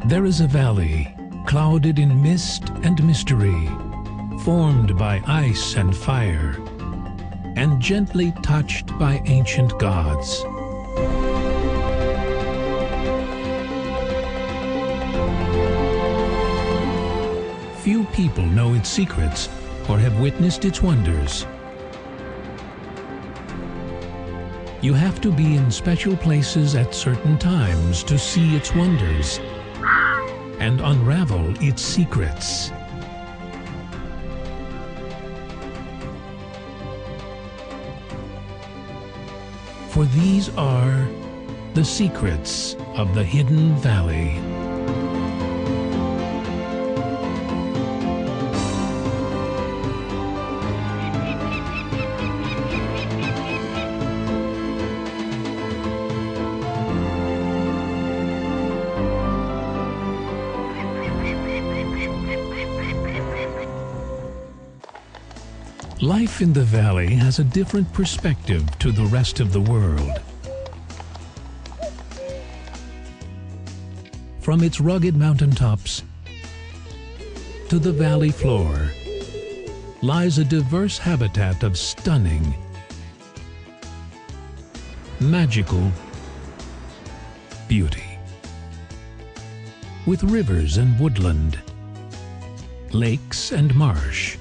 There is a valley, clouded in mist and mystery, formed by ice and fire, and gently touched by ancient gods. Few people know its secrets or have witnessed its wonders. You have to be in special places at certain times to see its wonders and unravel its secrets. For these are the secrets of the Hidden Valley. Life in the valley has a different perspective to the rest of the world. From its rugged mountaintops to the valley floor lies a diverse habitat of stunning, magical beauty. With rivers and woodland, lakes and marsh,